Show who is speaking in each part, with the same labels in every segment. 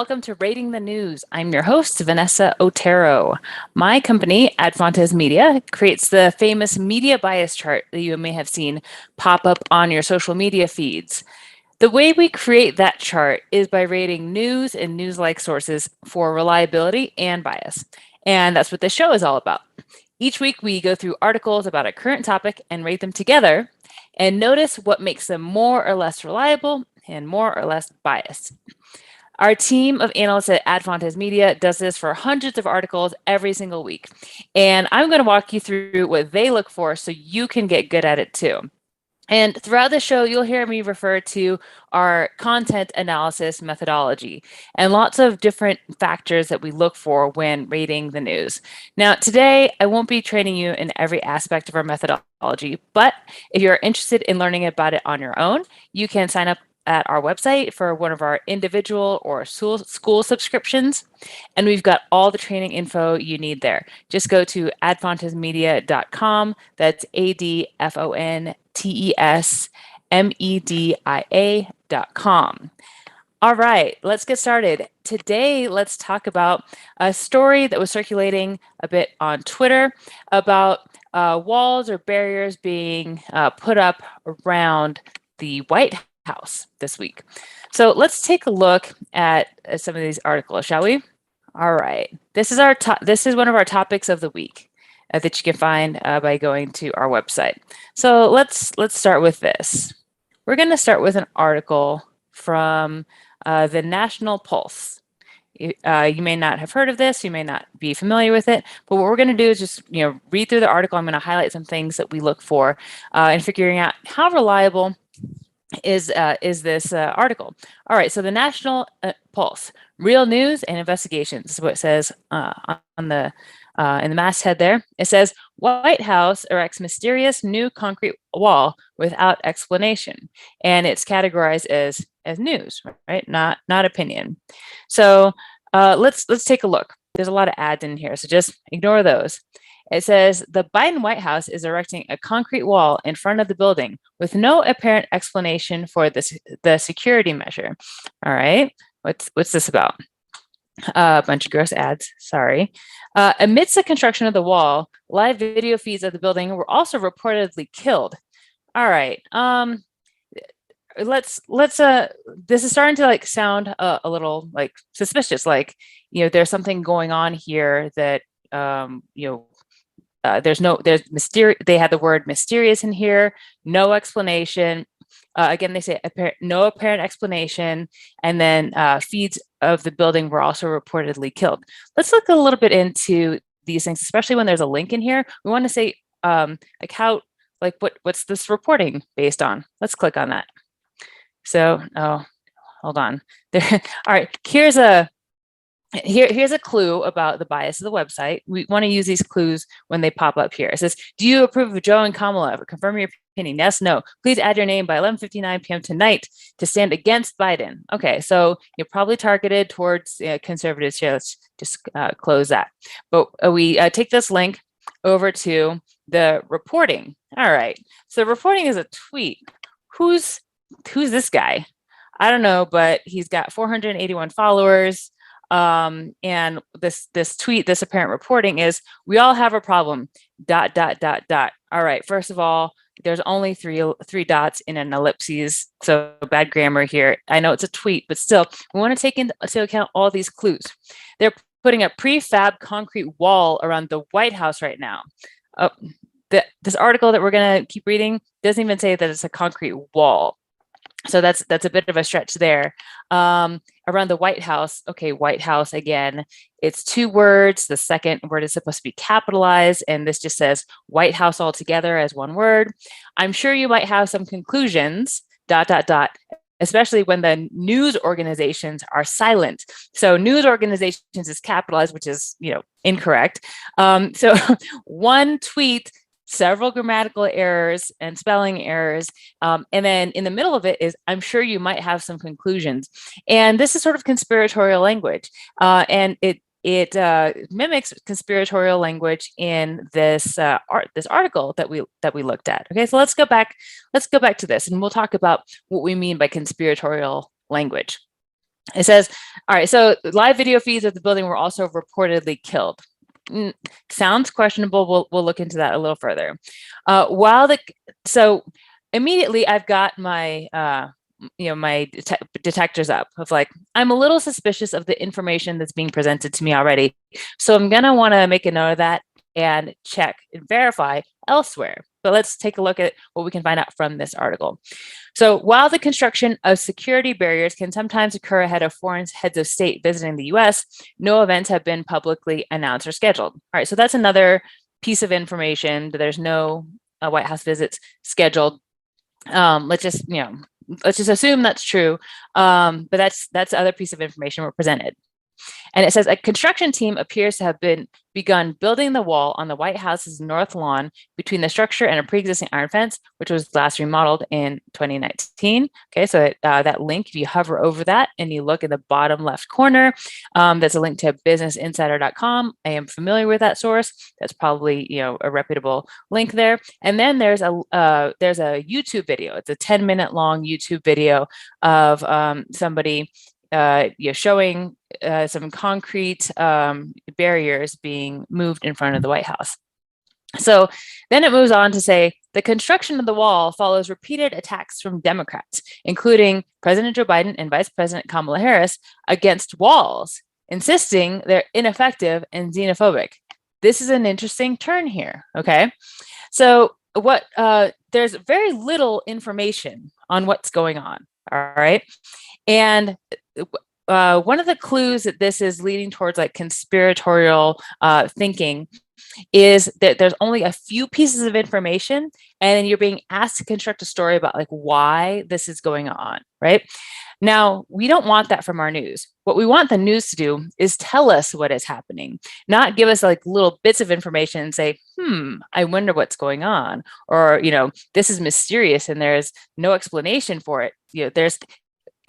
Speaker 1: welcome to Rating the News. I'm your host, Vanessa Otero. My company, Advantes Media, creates the famous media bias chart that you may have seen pop up on your social media feeds. The way we create that chart is by rating news and news-like sources for reliability and bias. And that's what this show is all about. Each week, we go through articles about a current topic and rate them together and notice what makes them more or less reliable and more or less biased. Our team of analysts at Advantes Media does this for hundreds of articles every single week. And I'm going to walk you through what they look for so you can get good at it too. And throughout the show, you'll hear me refer to our content analysis methodology and lots of different factors that we look for when rating the news. Now, today, I won't be training you in every aspect of our methodology, but if you're interested in learning about it on your own, you can sign up at our website for one of our individual or school subscriptions. And we've got all the training info you need there. Just go to adfontesmedia.com. That's ADFONTESMEDIA.com. All right, let's get started. Today, let's talk about a story that was circulating a bit on Twitter about walls or barriers being put up around the White House this week. So let's take a look at some of these articles, shall we? All right, this is one of our topics of the week that you can find by going to our website. So let's start with this. We're going to start with an article from the National Pulse. You may not have heard of this, you may not be familiar with it, but what we're going to do is just read through the article. I'm going to highlight some things that we look for in figuring out how reliable is this article. All right, so the National Pulse, real news and investigations is what it says on the in the masthead there. It says, White House erects mysterious new concrete wall without explanation. And it's categorized as news, right? Not opinion. So let's take a look. There's a lot of ads in here, so just ignore those. It says, the Biden White House is erecting a concrete wall in front of the building with no apparent explanation for the security measure. All right, what's this about? A bunch of gross ads, sorry. Amidst the construction of the wall, live video feeds of the building were also reportedly killed. All right, let's this is starting to suund a little suspicious, there's something going on here that there's mysterious. They had the word mysterious in here, no explanation. Again, they say no apparent explanation, and then feeds of the building were also reportedly killed. Let's look a little bit into these things, especially when there's a link in here. We want to say what's this reporting based on? Let's click on that. So, hold on. All right, here's a clue about the bias of the website. We want to use these clues when they pop up here. It says, do you approve of Joe and Kamala? Confirm your opinion. Yes, no. Please add your name by 11:59 p.m. tonight to stand against Biden. Okay, so you're probably targeted towards conservatives here. Let's just close that. But we take this link over to the reporting. All right, so reporting is a tweet. Who's this guy? I don't know, but he's got 481 followers. And this tweet, this apparent reporting is, we all have a problem, ... All right, first of all, there's only three dots in an ellipses, so bad grammar here. I know it's a tweet, but still, we want to take into account all these clues. They're putting a prefab concrete wall around the White House right now. This article that we're going to keep reading doesn't even say that it's a concrete wall. So that's a bit of a stretch there. Around the White House, okay, White House again, it's two words. The second word is supposed to be capitalized, and this just says White House all together as one word. I'm sure you might have some conclusions, ... especially when the news organizations are silent. So news organizations is capitalized, which is, incorrect. So one tweet, several grammatical errors and spelling errors. And then in the middle of it is, I'm sure you might have some conclusions. And this is sort of conspiratorial language. And it mimics conspiratorial language in this article that we looked at. Okay, so let's go back to this, and we'll talk about what we mean by conspiratorial language. It says, all right, so live video feeds of the building were also reportedly killed. Sounds questionable. We'll look into that a little further. So immediately I've got my my detectors up of like, I'm a little suspicious of the information that's being presented to me already. So I'm gonna want to make a note of that and check and verify elsewhere. But let's take a look at what we can find out from this article. So while the construction of security barriers can sometimes occur ahead of foreign heads of state visiting the US, no events have been publicly announced or scheduled. All right, so that's another piece of information that there's no White House visits scheduled. Let's just assume that's true. But that's the other piece of information we're presented. And it says a construction team appears to have begun building the wall on the White House's north lawn between the structure and a pre-existing iron fence, which was last remodeled in 2019. Okay, so that link, if you hover over that and you look in the bottom left corner, that's a link to businessinsider.com. I am familiar with that source. That's probably a reputable link there. And then there's a YouTube video. It's a 10-minute long YouTube video of somebody showing some concrete barriers being moved in front of the White House. So then it moves on to say the construction of the wall follows repeated attacks from Democrats, including President Joe Biden and Vice President Kamala Harris, against walls, insisting they're ineffective and xenophobic. This is an interesting turn here. Okay, so there's very little information on what's going on. All right. And one of the clues that this is leading towards like conspiratorial thinking is that there's only a few pieces of information, and then you're being asked to construct a story about like why this is going on, right? Now, we don't want that from our news. What we want the news to do is tell us what is happening, not give us like little bits of information and say, I wonder what's going on, or, this is mysterious and there's no explanation for it.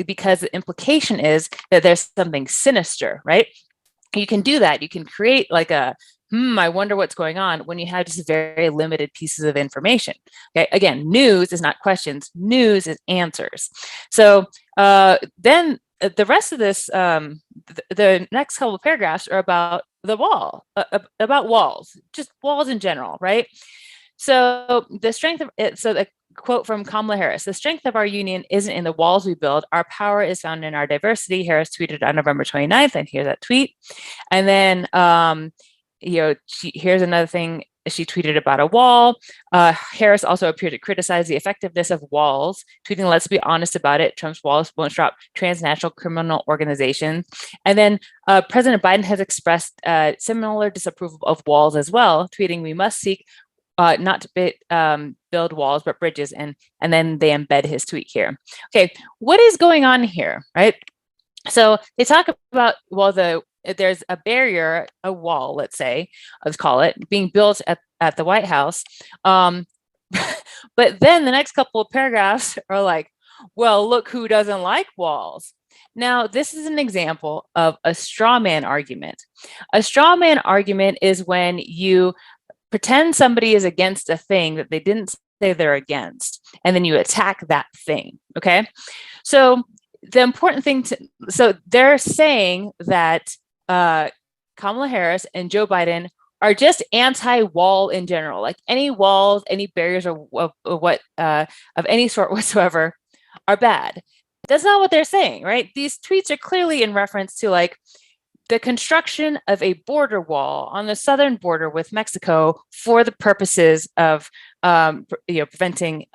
Speaker 1: Because the implication is that there's something sinister, right? You can do that. You can create like a, I wonder what's going on when you have just very limited pieces of information. Okay, again, news is not questions, news is answers. So then the rest of this, the next couple of paragraphs are about the wall, about walls, just walls in general, right? So the strength of it, so the quote from Kamala Harris, the strength of our union isn't in the walls we build. Our power is found in our diversity. Harris tweeted on November 29th, and here's that tweet. And then, here's another thing she tweeted about a wall. Harris also appeared to criticize the effectiveness of walls, tweeting, "Let's be honest about it. Trump's walls won't stop transnational criminal organizations." And then President Biden has expressed similar disapproval of walls as well, tweeting, "We must seek not to build walls, but bridges," and then they embed his tweet here. Okay, what is going on here, right? So they talk about, there's a barrier, a wall, let's call it, being built at the White House. But then the next couple of paragraphs are like, well, look who doesn't like walls. Now, this is an example of a straw man argument. A straw man argument is when you pretend somebody is against a thing that they didn't say they're against, and then you attack that thing, okay? So the important thing so they're saying that Kamala Harris and Joe Biden are just anti-wall in general, like any walls, any barriers or of any sort whatsoever are bad. That's not what they're saying, right? These tweets are clearly in reference to like the construction of a border wall on the southern border with Mexico for the purposes of preventing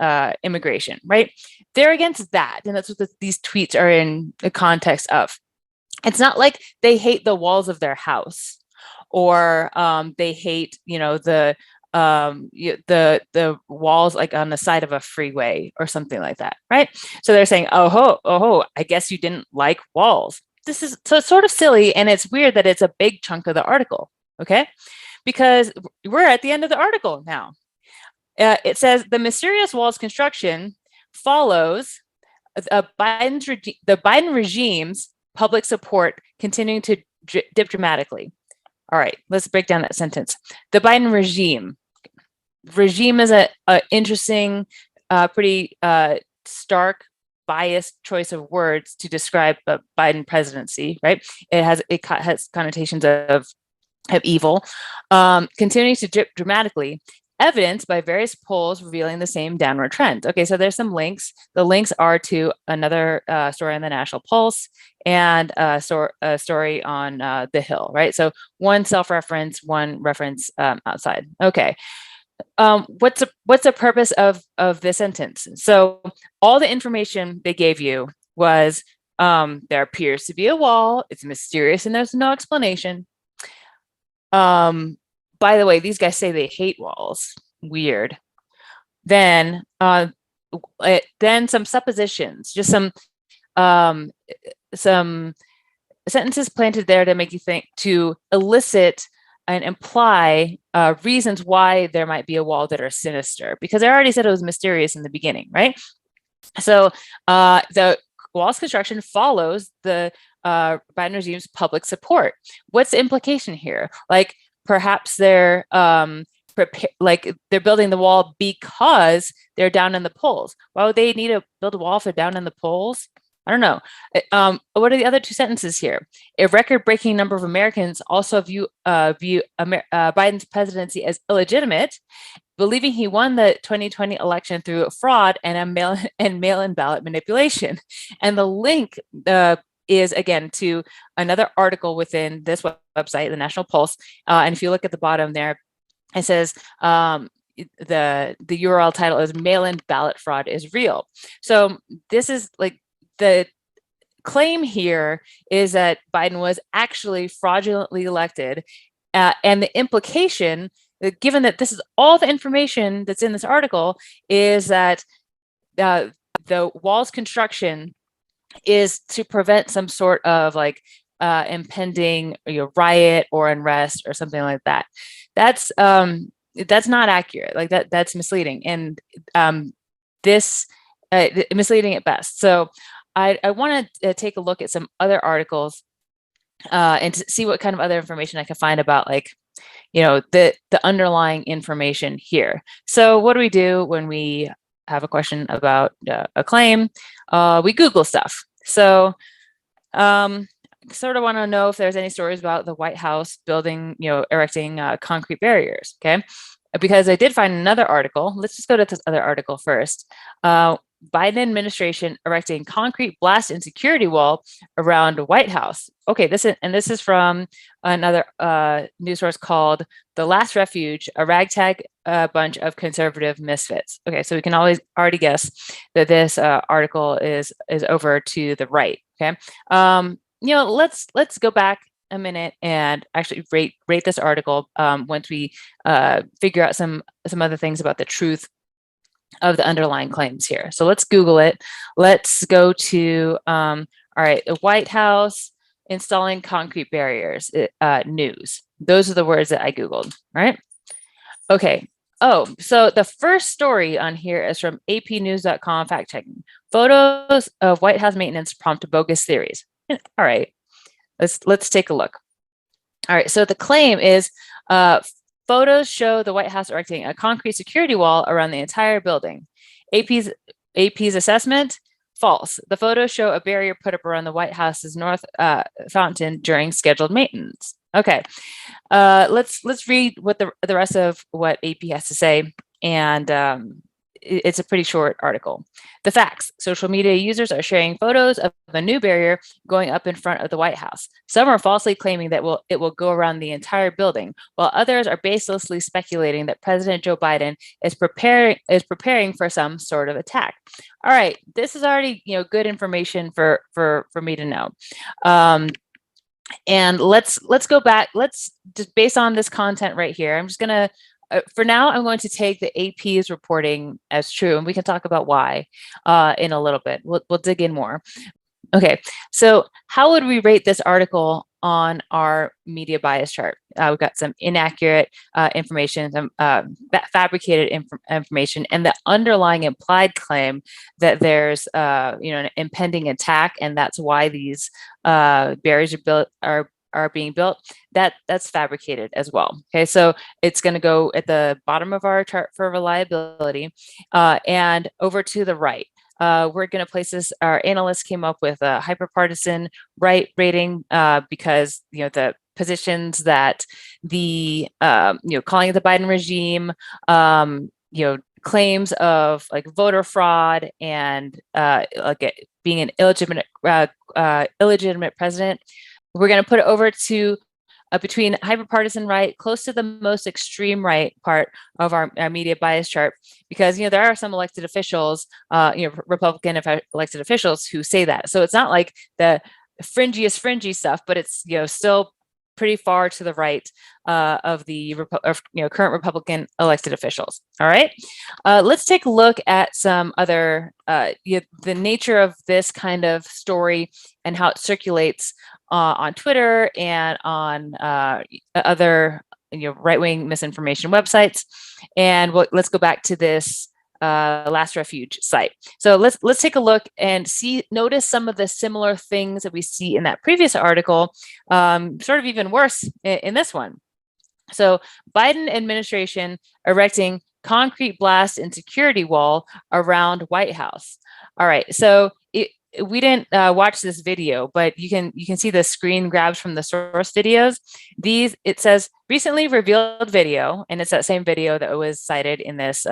Speaker 1: immigration, right? They're against that, and that's what these tweets are in the context of. It's not like they hate the walls of their house, or they hate the walls like on the side of a freeway or something like that, right? So they're saying, oh, I guess you didn't like walls. This is so it's sort of silly, and it's weird that it's a big chunk of the article, okay? Because we're at the end of the article now. It says the mysterious walls construction follows the Biden regime's public support continuing to dip dramatically. All right, let's break down that sentence. The Biden regime. Regime is a interesting, pretty stark biased choice of words to describe a Biden presidency, right? It has connotations of evil, continuing to dip dramatically, evidenced by various polls revealing the same downward trend. Okay, so there's some links. The links are to another story on the National Pulse and a story on The Hill, right? So one self-reference, one reference outside. Okay. What's the purpose of this sentence? So all the information they gave you was there appears to be a wall. It's mysterious and there's no explanation. By the way, these guys say they hate walls. Weird. Then some suppositions, just some sentences planted there to make you think, to elicit and imply reasons why there might be a wall that are sinister, because I already said it was mysterious in the beginning, right? So the wall's construction follows the Biden regime's public support. What's the implication here? Like perhaps they're they're building the wall because they're down in the polls. Why would they need to build a wall if they're down in the polls? I don't know. What are the other two sentences here? A record-breaking number of Americans also view Biden's presidency as illegitimate, believing he won the 2020 election through fraud and mail-in ballot manipulation. And the link is again to another article within this website, the National Pulse. And if you look at the bottom there, it says the URL title is "Mail-in Ballot Fraud is Real." So this is like the claim here is that Biden was actually fraudulently elected, and the implication, given that this is all the information that's in this article, is that the wall's construction is to prevent some sort of like impending riot or unrest or something like that. That's not accurate. Like that's misleading, and misleading at best. So I want to take a look at some other articles and to see what kind of other information I can find about the underlying information here. So what do we do when we have a question about a claim? We Google stuff. So sort of want to know if there's any stories about the White House erecting concrete barriers. Okay. Because I did find another article. Let's just go to this other article first. Biden administration erecting concrete blast and security wall around the White House. Okay, this is from another news source called The Last Refuge, a ragtag bunch of conservative misfits. Okay, so we can already guess that this article is over to the right. Okay, let's go back a minute and actually rate this article once we figure out some other things about the truth of the underlying claims here. So let's Google it. Let's go to all right, the White House installing concrete barriers news. Those are the words that I Googled, right? Okay. Oh, so the first story on here is from apnews.com fact checking. Photos of White House maintenance prompt bogus theories. All right. Let's take a look. All right, so the claim is photos show the White House erecting a concrete security wall around the entire building. AP's assessment, false. The photos show a barrier put up around the White House's north fountain during scheduled maintenance. Okay, let's read what the rest of what AP has to say, and it's a pretty short article. The facts: social media users are sharing photos of a new barrier going up in front of the White House. Some are falsely claiming that it will go around the entire building, while others are baselessly speculating that President Joe Biden is preparing for some sort of attack. All right, this is already good information for me to know. And let's go back. Let's just based on this content right here. I'm just gonna. For now, I'm going to take the AP's reporting as true, and we can talk about why in a little bit. We'll dig in more. Okay, so how would we rate this article on our media bias chart? We've got some inaccurate information, some fabricated information, and the underlying implied claim that there's an impending attack, and that's why these barriers are being built. That's fabricated as well. Okay, so it's going to go at the bottom of our chart for reliability and over to the right. we're going to place this. Our analysts came up with a hyperpartisan right rating because the positions that the calling it the Biden regime, claims of like voter fraud and being an illegitimate president. We're going to put it over to between hyperpartisan right, close to the most extreme right part of our media bias chart, because there are some elected officials, Republican elected officials who say that. So it's not like the fringy stuff, but it's still pretty far to the right of the current Republican elected officials. All right, let's take a look at some other the nature of this kind of story and how it circulates on Twitter and on other right-wing misinformation websites. And let's go back to this Last Refuge site. So let's take a look and notice some of the similar things that we see in that previous article, sort of even worse in this one. So Biden administration erecting concrete blast and security wall around White House. All right, so we didn't watch this video, but you can see the screen grabs from the source videos. It says recently revealed video, and it's that same video that was cited in this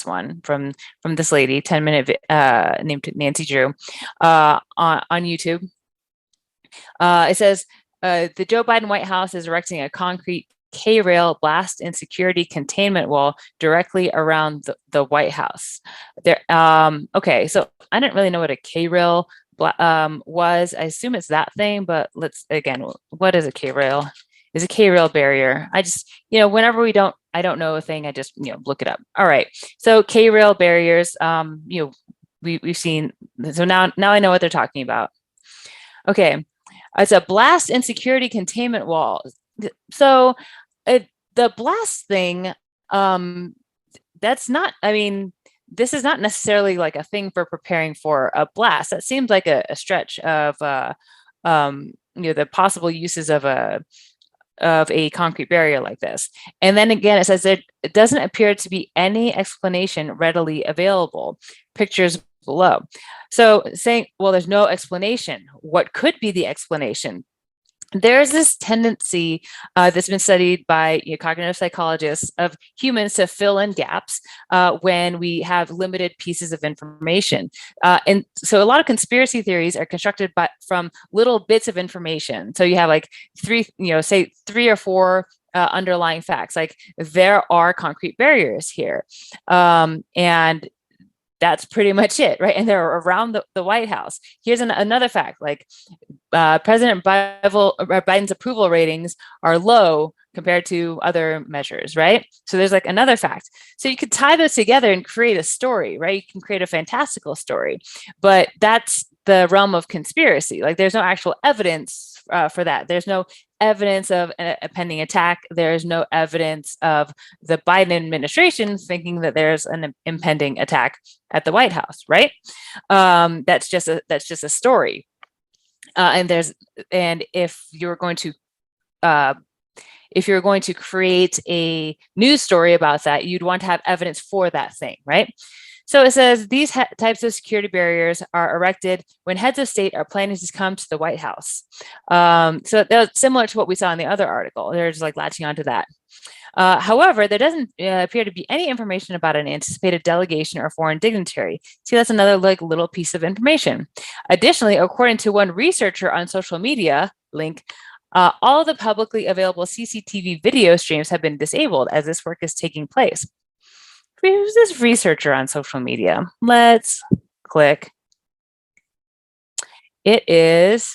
Speaker 1: one from this lady, 10-minute named Nancy Drew on YouTube. It says the Joe Biden White House is erecting a concrete K-rail blast and security containment wall directly around the White House. Okay, so I didn't really know what a K-rail was. I assume it's that thing, but what is a K-rail? Is a K-rail barrier? I just, whenever I don't know a thing, I just, look it up. All right, so K-rail barriers, we've seen, so now I know what they're talking about. Okay, it's a blast and security containment wall. So the blast thing, that's not, this is not necessarily like a thing for preparing for a blast. That seems like a stretch of, the possible uses of a concrete barrier like this. And then again, it says it doesn't appear to be any explanation readily available. Pictures below. So saying, well, there's no explanation. What could be the explanation? There's this tendency that's been studied by cognitive psychologists of humans to fill in gaps when we have limited pieces of information. And so a lot of conspiracy theories are constructed from little bits of information. So you have like three or four underlying facts, like there are concrete barriers here. And that's pretty much it, right? And they're around the White House. Here's another fact, like President Biden's approval ratings are low compared to other measures, right? So there's like another fact. So you could tie those together and create a story, right? You can create a fantastical story, but that's the realm of conspiracy. Like there's no actual evidence for that. There's no evidence of a pending attack. There's no evidence of the Biden administration thinking that there's an impending attack at the White House, right? That's just a story. And if you're going to create a news story about that, you'd want to have evidence for that thing, right? So it says these types of security barriers are erected when heads of state are planning to come to the White House. So that's similar to what we saw in the other article. They're just like latching onto that. However, there doesn't appear to be any information about an anticipated delegation or foreign dignitary. See, that's another like little piece of information. Additionally, according to one researcher on social media, link, all of the publicly available CCTV video streams have been disabled as this work is taking place. Who's this researcher on social media? Let's click. It is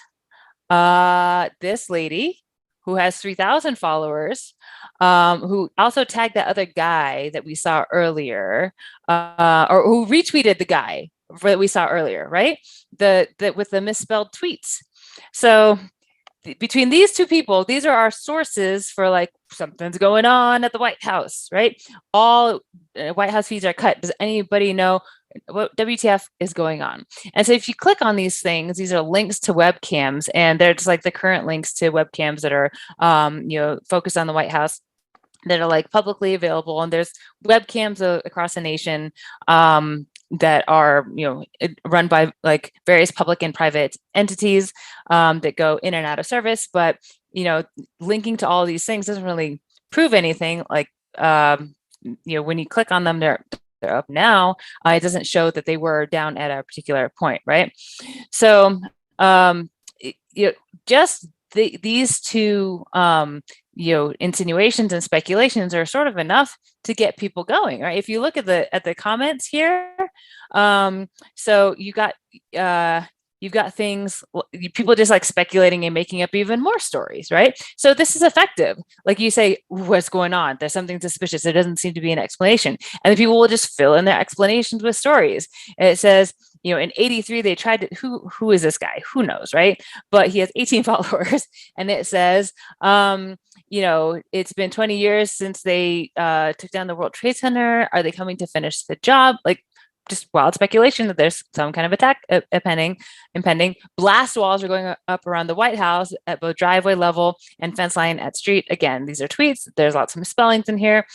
Speaker 1: this lady who has 3,000 followers, who also tagged that other guy that we saw earlier, or who retweeted the guy that we saw earlier, right? With the misspelled tweets. So between these two people, these are our sources for like something's going on at the White House, right? All White House feeds are cut. Does anybody know what WTF is going on? And so if you click on these things, these are links to webcams, and they're just like the current links to webcams that are, focused on the White House that are like publicly available. And there's webcams across the nation that are, run by like various public and private entities that go in and out of service. But, linking to all of these things doesn't really prove anything. Like, when you click on them, they're up now. It doesn't show that they were down at a particular point, right? So, just these two, insinuations and speculations are sort of enough to get people going, right? If you look at the comments here, so you've got things, people just like speculating and making up even more stories, right? So this is effective. Like you say, what's going on? There's something suspicious. There doesn't seem to be an explanation. And the people will just fill in their explanations with stories. And it says, in 83, they tried to, who is this guy? Who knows, right? But he has 18 followers. And it says, it's been 20 years since they took down the World Trade Center. Are they coming to finish the job? Like, just wild speculation that there's some kind of attack impending. Blast walls are going up around the White House at both driveway level and fence line at street. Again, these are tweets. There's lots of misspellings in here.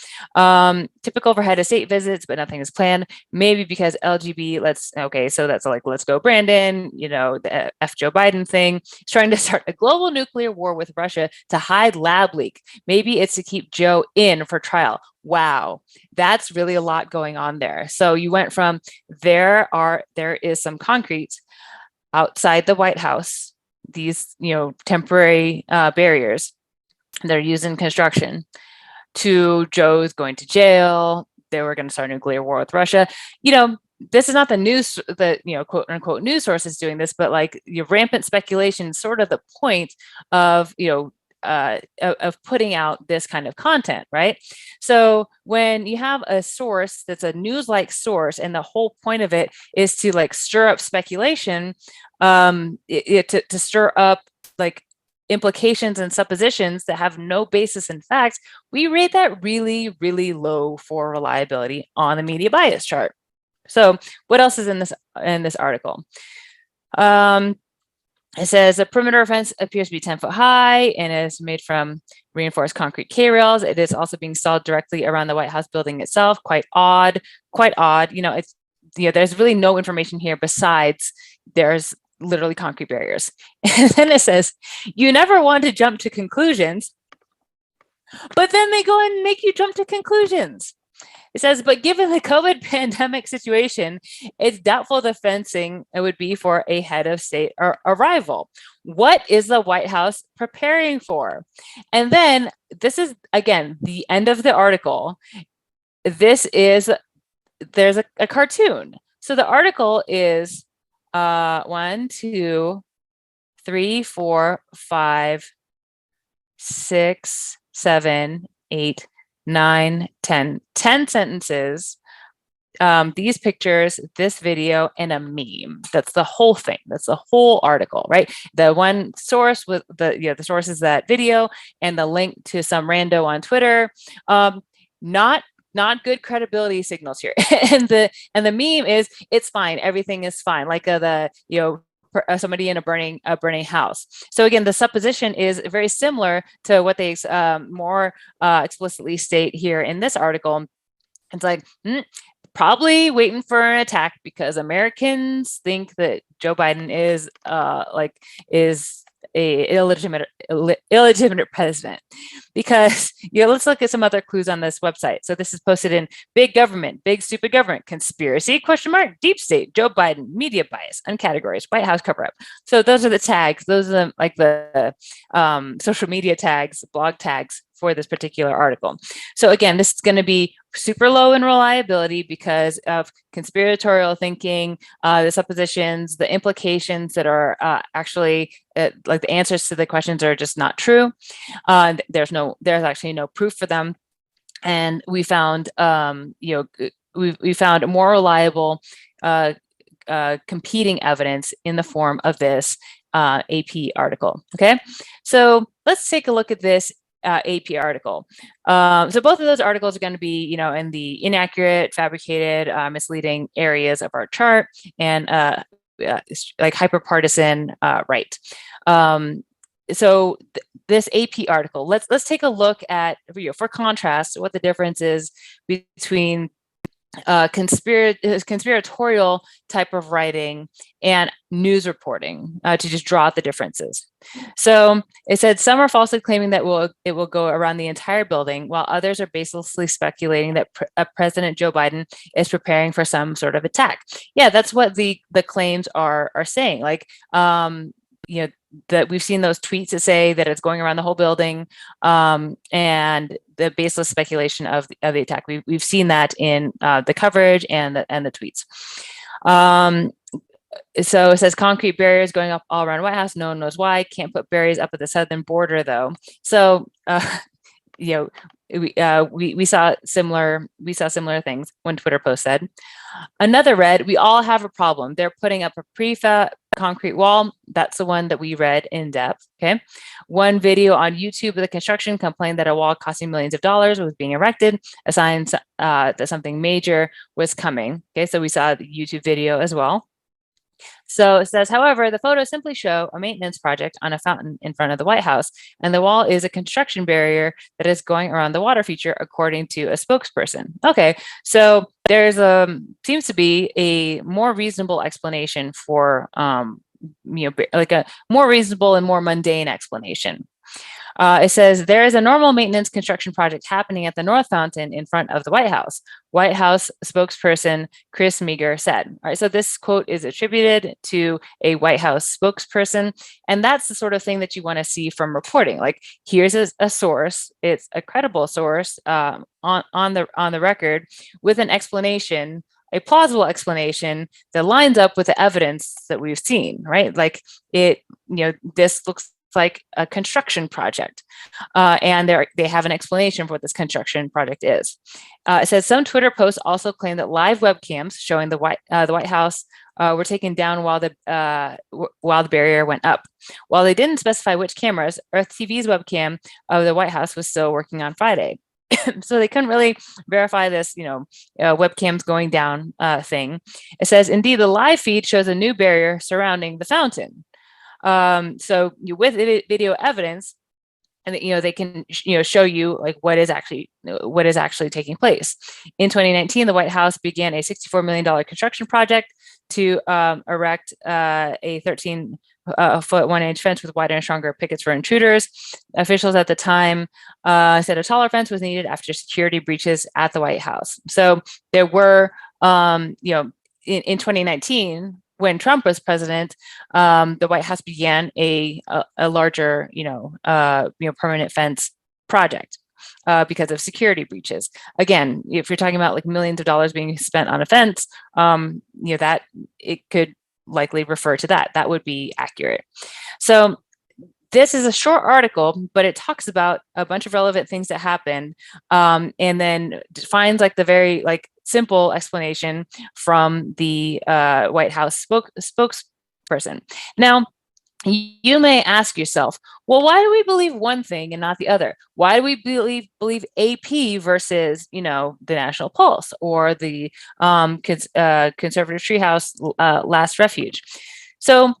Speaker 1: Typical for head of state visits, but nothing is planned. Maybe because LGB, so that's like, let's go Brandon, the F Joe Biden thing. He's trying to start a global nuclear war with Russia to hide lab leak. Maybe it's to keep Joe in for trial. Wow, that's really a lot going on there. So you went from there is some concrete outside the White House, these temporary barriers that are used in construction, to Joe's going to jail. They were going to start a nuclear war with Russia. This is not the news, quote unquote news sources doing this, but like your rampant speculation is sort of the point of of putting out this kind of content, right? So when you have a source that's a news-like source, and the whole point of it is to like stir up speculation, to stir up like implications and suppositions that have no basis in facts, we rate that really, really low for reliability on the media bias chart. So what else is in this article? It says a perimeter fence appears to be 10 foot high and is made from reinforced concrete K-rails. It is also being installed directly around the White House building itself. Quite odd. There's really no information here besides there's literally concrete barriers. And then it says, you never want to jump to conclusions, but then they go and make you jump to conclusions. It says, but given the COVID pandemic situation, it's doubtful the fencing would be for a head of state arrival. What is the White House preparing for? And then this is, again, the end of the article. There's a cartoon. So the article is 1, 2, 3, 4, 5, 6, 7, 8, 9, 10 sentences, these pictures, this video, and a meme. That's the whole thing. That's the whole article, right? The one source with the source is that video, and the link to some rando on Twitter. Not good credibility signals here. and the meme is, it's fine, everything is fine. Like somebody in a burning house. So again, the supposition is very similar to what they more explicitly state here in this article. It's like, probably waiting for an attack because Americans think that Joe Biden is a illegitimate president. Because let's look at some other clues on this website. So this is posted in Big Government, Big Stupid Government, Conspiracy, ? Deep State, Joe Biden, Media Bias, Uncategorized, White House Cover-Up. So those are the tags. Those are the social media tags, blog tags for this particular article. So again, this is going to be super low in reliability because of conspiratorial thinking, the suppositions, the implications that are actually like the answers to the questions are just not true. There's actually no proof for them, and we found we found more reliable competing evidence in the form of this AP article. Okay, so let's take a look at this AP article. So both of those articles are going to be, in the inaccurate, fabricated, misleading areas of our chart, and like hyperpartisan right. So this AP article, let's take a look at, for contrast, what the difference is between conspiratorial type of writing and news reporting to just draw out the differences. So it said some are falsely claiming that it will go around the entire building, while others are baselessly speculating that President Joe Biden is preparing for some sort of attack. Yeah, that's what the claims are saying. Like, you know, that we've seen those tweets that say that it's going around the whole building, and the baseless speculation of the attack. We've seen that in the coverage and the tweets. So it says concrete barriers going up all around White House. No one knows why. Can't put barriers up at the southern border though. So you know, we saw similar things when Twitter post said. Another read, we all have a problem. They're putting up a prefab concrete wall. That's the one that we read in depth. Okay. One video on YouTube of the construction complained that a wall costing millions of dollars was being erected, a sign that something major was coming. Okay. So we saw the YouTube video as well. So it says, however, the photos simply show a maintenance project on a fountain in front of the White House, and the wall is a construction barrier that is going around the water feature, according to a spokesperson. Okay, so there's seems to be a more reasonable explanation for, you know, like a more reasonable and more mundane explanation. It says there is a normal maintenance construction project happening at the North Fountain in front of the White House. White House spokesperson Chris Meagher said. All right, so this quote is attributed to a White House spokesperson, and that's the sort of thing that you want to see from reporting. Like, here's a source; it's a credible source on the record with an explanation, a plausible explanation that lines up with the evidence that we've seen. Right, like it. You know, this looks like a construction project, and they have an explanation for what this construction project is. It says some Twitter posts also claim that live webcams showing the White House were taken down while the barrier went up. While they didn't specify which cameras, Earth TV's webcam of the White House was still working on Friday. So they couldn't really verify this, you know, webcams going down thing. It says, indeed, the live feed shows a new barrier surrounding the fountain. So with video evidence, and you know, they can show you like what is actually taking place. In 2019, the White House began a $64 million construction project to erect a 13-foot 1-inch fence with wider and stronger pickets for intruders. Officials at the time said a taller fence was needed after security breaches at the White House. So there were, in 2019, when Trump was president, the White House began a larger, permanent fence project because of security breaches. Again, if you're talking about like millions of dollars being spent on a fence, that it could likely refer to that. That would be accurate. So this is a short article, but it talks about a bunch of relevant things that happened, and then finds like the very simple explanation from the White House spokesperson. Now, you may ask yourself, well, why do we believe one thing and not the other? Why do we believe AP versus, the National Pulse or the Conservative Treehouse Last Refuge? So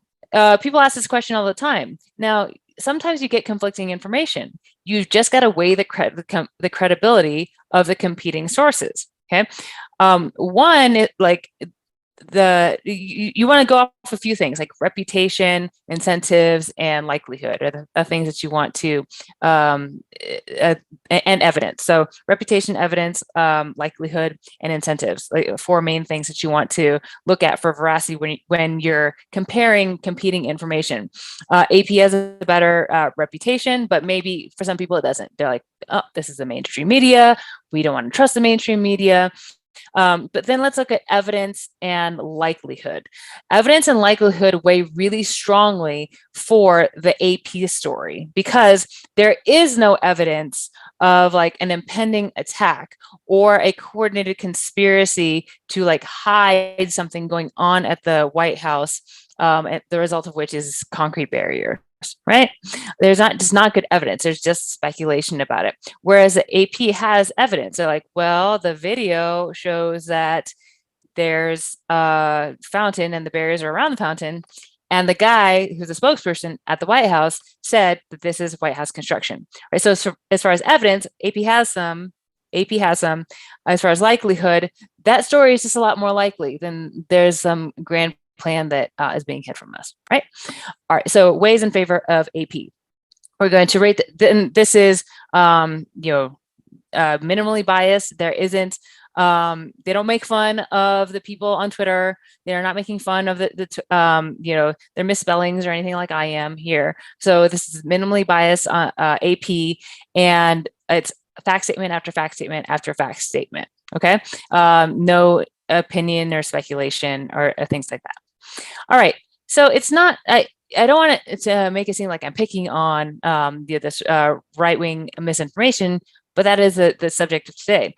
Speaker 1: people ask this question all the time. Now, sometimes you get conflicting information. You've just got to weigh the credibility of the competing sources. Okay, one, you want to go off a few things like reputation, incentives, and likelihood are the things that you want to, and evidence. So reputation, evidence, likelihood, and incentives, like four main things that you want to look at for veracity when you're comparing competing information. AP has a better reputation, but maybe for some people it doesn't. They're like, oh, this is the mainstream media. We don't want to trust the mainstream media. But then let's look at evidence and likelihood. Evidence and likelihood weigh really strongly for the AP story because there is no evidence of like an impending attack or a coordinated conspiracy to like hide something going on at the White House, and the result of which is concrete barrier. Right? There's not good evidence. There's just speculation about it. Whereas the AP has evidence. They're like, well, the video shows that there's a fountain and the barriers are around the fountain. And the guy who's a spokesperson at the White House said that this is White House construction. Right? So as far as evidence, AP has some, AP has them. As far as likelihood, that story is just a lot more likely than there's some grand plan that is being hid from us, right? All right, so ways in favor of AP. We're going to rate, then this is, minimally biased. There isn't, they don't make fun of the people on Twitter. They're not making fun of their misspellings or anything like I am here. So this is minimally biased on AP, and it's fact statement after fact statement after fact statement. Okay, no opinion or speculation or things like that. All right, so it's not. I don't want it to make it seem like I'm picking on this right-wing misinformation, but that is the subject of today.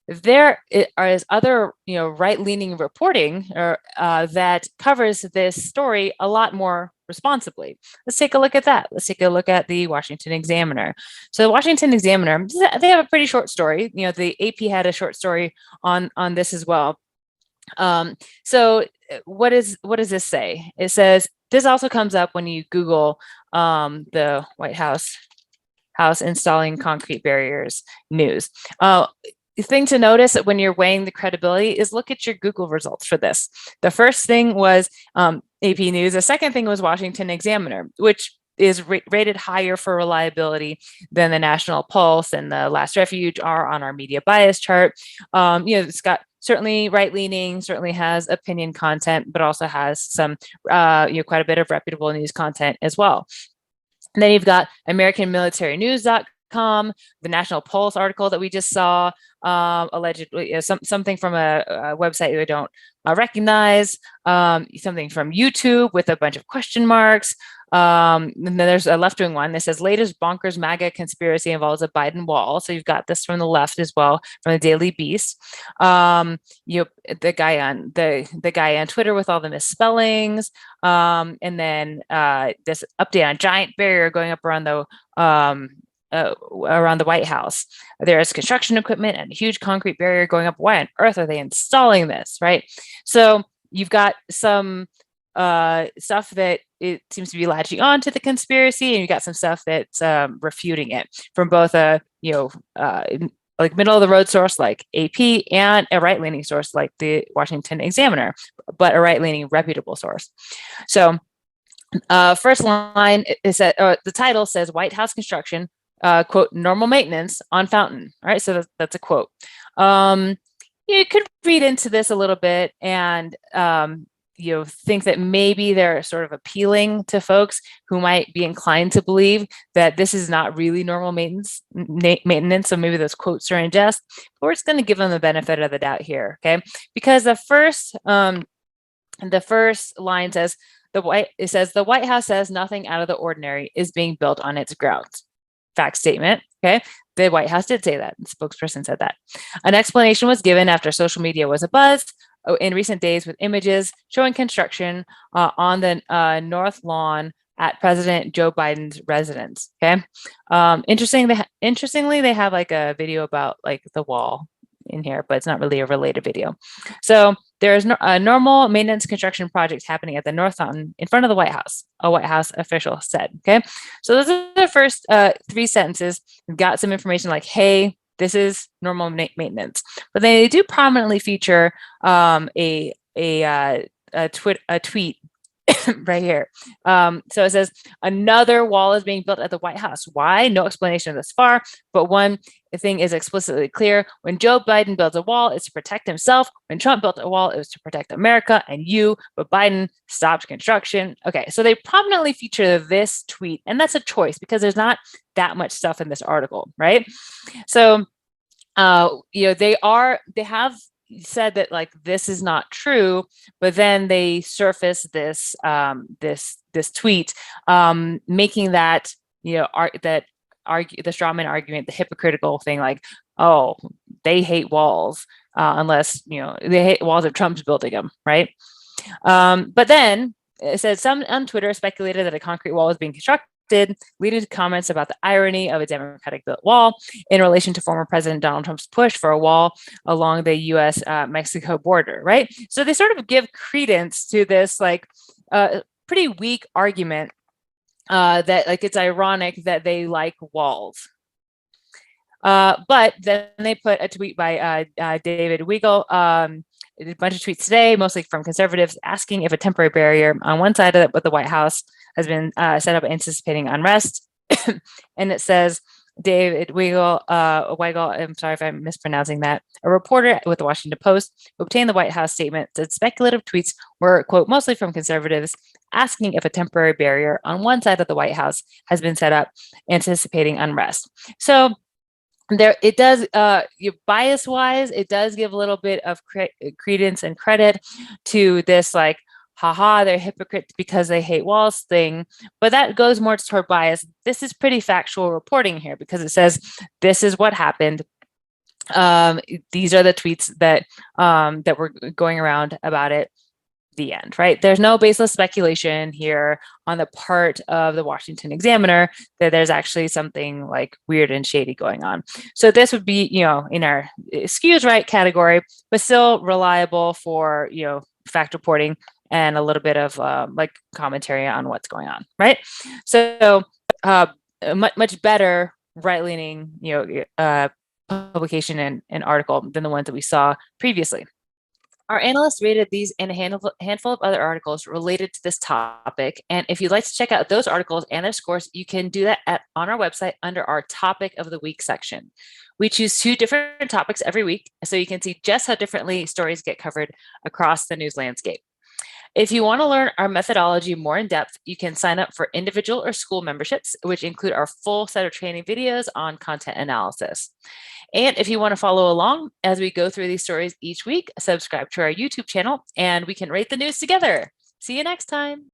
Speaker 1: There is other, right-leaning reporting that covers this story a lot more responsibly. Let's take a look at that. Let's take a look at the Washington Examiner. So the Washington Examiner, they have a pretty short story. The AP had a short story on this as well. So what does this say? It says, this also comes up when you Google the White House installing concrete barriers news. The thing to notice when you're weighing the credibility is look at your Google results for this. The first thing was AP News. The second thing was Washington Examiner, which is rated higher for reliability than the National Pulse and the Last Refuge are on our media bias chart. It's got certainly right-leaning, certainly has opinion content, but also has some, quite a bit of reputable news content as well. And then you've got AmericanMilitaryNews.com, the National Pulse article that we just saw, allegedly something from a website we don't recognize, something from YouTube with a bunch of question marks. And then there's a left-wing one that says latest bonkers MAGA conspiracy involves a Biden wall. So you've got this from the left as well, from the Daily Beast. The guy on Twitter with all the misspellings, and then this update on giant barrier going up around the White House. There is construction equipment and a huge concrete barrier going up. Why on earth are they installing this, right? So you've got some stuff that it seems to be latching on to the conspiracy, and you got some stuff that's refuting it from both a like middle of the road source like AP and a right-leaning source like the Washington Examiner, but a right-leaning reputable source. So first line is that the title says White House construction, quote, normal maintenance on Fountain. All right, so that's a quote. You could read into this a little bit and think that maybe they're sort of appealing to folks who might be inclined to believe that this is not really normal maintenance. So maybe those quotes are in jest. But we're just going to give them the benefit of the doubt here, okay? Because the first line says the White House says nothing out of the ordinary is being built on its grounds. Fact statement. Okay. The White House did say that. The spokesperson said that. An explanation was given after social media was abuzz in recent days with images showing construction on the north lawn at President Joe Biden's residence. Okay. Interestingly, they have like a video about like the wall in here, but it's not really a related video. So there is a normal maintenance construction project happening at the North Fountain in front of the White House, a White House official said. Okay. So those are the first three sentences. We've got some information like, hey, this is normal maintenance. But they do prominently feature a tweet right here. So it says another wall is being built at the White House. Why? No explanation thus far, but one thing is explicitly clear. When Joe Biden builds a wall, it's to protect himself. When Trump built a wall, it was to protect America and you, but Biden stopped construction. Okay, so they prominently feature this tweet, and that's a choice because there's not that much stuff in this article, right? So, they have said that like this is not true, but then they surface this this tweet, making that the strawman argument, the hypocritical thing, like, oh, they hate walls unless they hate walls if Trump's building them, right? But then it says some on Twitter speculated that a concrete wall was being constructed, leading to comments about the irony of a Democratic built wall in relation to former President Donald Trump's push for a wall along the U.S. Mexico border, right? So they sort of give credence to this like pretty weak argument that like it's ironic that they like walls. But then they put a tweet by David Weigel, a bunch of tweets today, mostly from conservatives, asking if a temporary barrier on one side of the White House has been set up anticipating unrest. And it says, David Weigel, I'm sorry if I'm mispronouncing that, a reporter with the Washington Post who obtained the White House statement said speculative tweets were, quote, mostly from conservatives asking if a temporary barrier on one side of the White House has been set up anticipating unrest. So there, it does, bias wise, it does give a little bit of credence and credit to this, like, haha, they're hypocrites because they hate walls thing. But that goes more toward bias. This is pretty factual reporting here because it says this is what happened. These are the tweets that that were going around about it. The end, right? There's no baseless speculation here on the part of the Washington Examiner that there's actually something like weird and shady going on. So this would be, in our skews right category, but still reliable for, fact reporting and a little bit of like commentary on what's going on, right? So much better right-leaning, publication and article than the ones that we saw previously. Our analysts rated these and a handful of other articles related to this topic. And if you'd like to check out those articles and their scores, you can do that on our website under our Topic of the Week section. We choose 2 different topics every week, so you can see just how differently stories get covered across the news landscape. If you want to learn our methodology more in depth, you can sign up for individual or school memberships, which include our full set of training videos on content analysis. And if you want to follow along as we go through these stories each week, subscribe to our YouTube channel and we can rate the news together. See you next time.